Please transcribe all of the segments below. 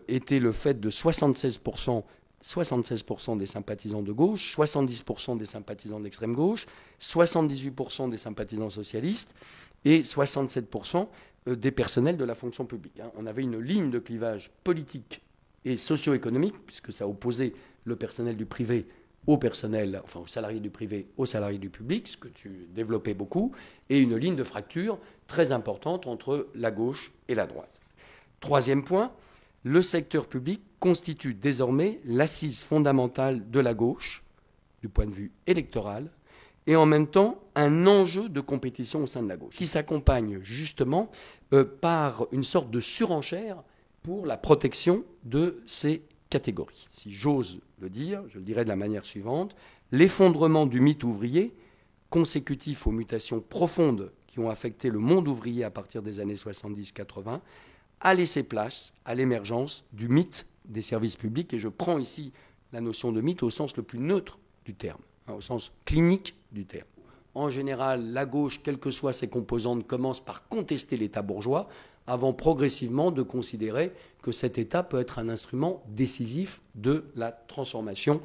était le fait de 76% des sympathisants de gauche, 70% des sympathisants d'extrême gauche, 78% des sympathisants socialistes et 67% des personnels de la fonction publique. On avait une ligne de clivage politique et socio-économique, puisque ça opposait le personnel du privé au personnel, enfin aux salariés du privé, aux salariés du public, ce que tu développais beaucoup, et une ligne de fracture très importante entre la gauche et la droite. Troisième point, le secteur public constitue désormais l'assise fondamentale de la gauche, du point de vue électoral, et en même temps un enjeu de compétition au sein de la gauche, qui s'accompagne justement par une sorte de surenchère pour la protection de ces catégories. Si j'ose le dire, je le dirais de la manière suivante, l'effondrement du mythe ouvrier, consécutif aux mutations profondes qui ont affecté le monde ouvrier à partir des années 70-80, a laissé place à l'émergence du mythe des services publics, et je prends ici la notion de mythe au sens le plus neutre du terme, au sens clinique du terme. En général, la gauche, quelles que soient ses composantes, commence par contester l'État bourgeois, avant progressivement de considérer que cet État peut être un instrument décisif de la transformation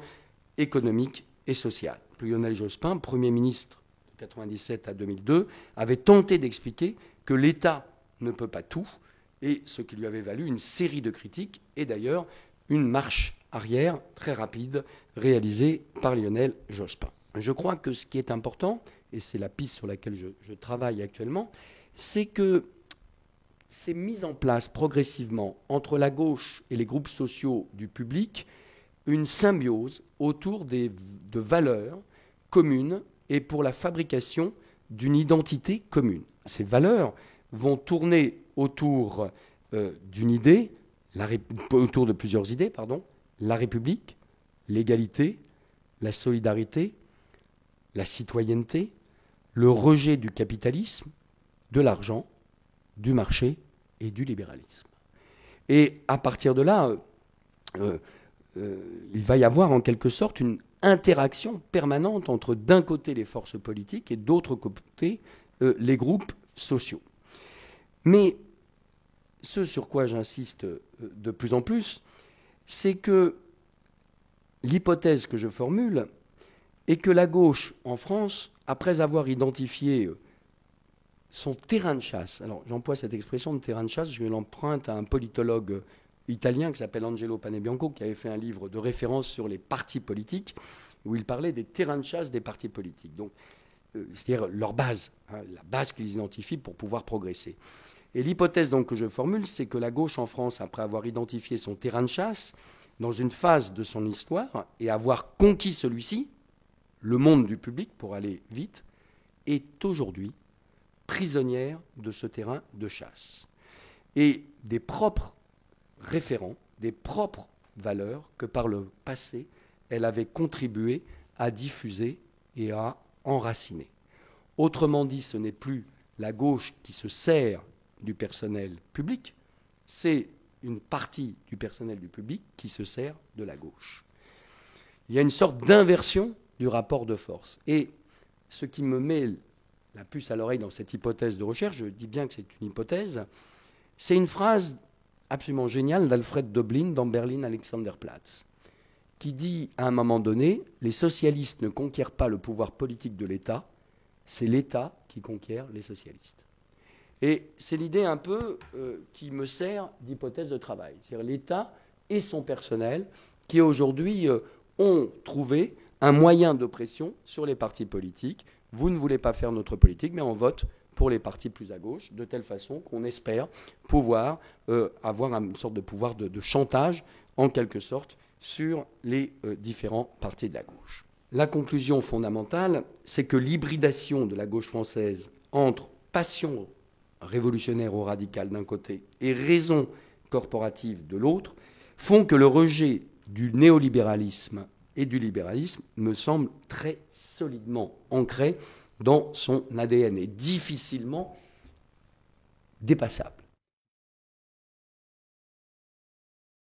économique et sociale. Lionel Jospin, Premier ministre de 1997 à 2002, avait tenté d'expliquer que l'État ne peut pas tout, et ce qui lui avait valu une série de critiques, et d'ailleurs une marche arrière très rapide réalisée par Lionel Jospin. Je crois que ce qui est important, et c'est la piste sur laquelle je travaille actuellement, c'est que c'est mis en place progressivement entre la gauche et les groupes sociaux du public une symbiose autour de valeurs communes et pour la fabrication d'une identité commune. Ces valeurs vont tourner autour d'une idée, autour de plusieurs idées, la République, l'égalité, la solidarité, la citoyenneté, le rejet du capitalisme, de l'argent, du marché et du libéralisme. Et à partir de là, il va y avoir en quelque sorte une interaction permanente entre d'un côté les forces politiques et d'autre côté les groupes sociaux. Mais ce sur quoi j'insiste de plus en plus, c'est que l'hypothèse que je formule est que la gauche en France, après avoir identifié son terrain de chasse, alors j'emploie cette expression de terrain de chasse, je l'emprunte à un politologue italien qui s'appelle Angelo Panebianco, qui avait fait un livre de référence sur les partis politiques, où il parlait des terrains de chasse des partis politiques. Donc, c'est-à-dire leur base, la base qu'ils identifient pour pouvoir progresser. Et l'hypothèse donc que je formule, c'est que la gauche en France, après avoir identifié son terrain de chasse, dans une phase de son histoire, et avoir conquis celui-ci, le monde du public, pour aller vite, est aujourd'hui prisonnière de ce terrain de chasse. Et des propres référents, des propres valeurs que par le passé, elle avait contribué à diffuser et à enraciner. Autrement dit, ce n'est plus la gauche qui se sert du personnel public, c'est une partie du personnel du public qui se sert de la gauche. Il y a une sorte d'inversion du rapport de force. Et ce qui me met la puce à l'oreille dans cette hypothèse de recherche, je dis bien que c'est une hypothèse, c'est une phrase absolument géniale d'Alfred Döblin dans Berlin Alexanderplatz, qui dit à un moment donné, les socialistes ne conquièrent pas le pouvoir politique de l'État, c'est l'État qui conquiert les socialistes. Et c'est l'idée un peu qui me sert d'hypothèse de travail. C'est-à-dire l'État et son personnel qui aujourd'hui ont trouvé un moyen d'oppression sur les partis politiques. Vous ne voulez pas faire notre politique, mais on vote pour les partis plus à gauche, de telle façon qu'on espère pouvoir avoir une sorte de pouvoir de chantage, en quelque sorte, sur les différents partis de la gauche. La conclusion fondamentale, c'est que l'hybridation de la gauche française entre passion révolutionnaire ou radicale d'un côté et raison corporative de l'autre font que le rejet du néolibéralisme et du libéralisme me semble très solidement ancré dans son ADN et difficilement dépassable.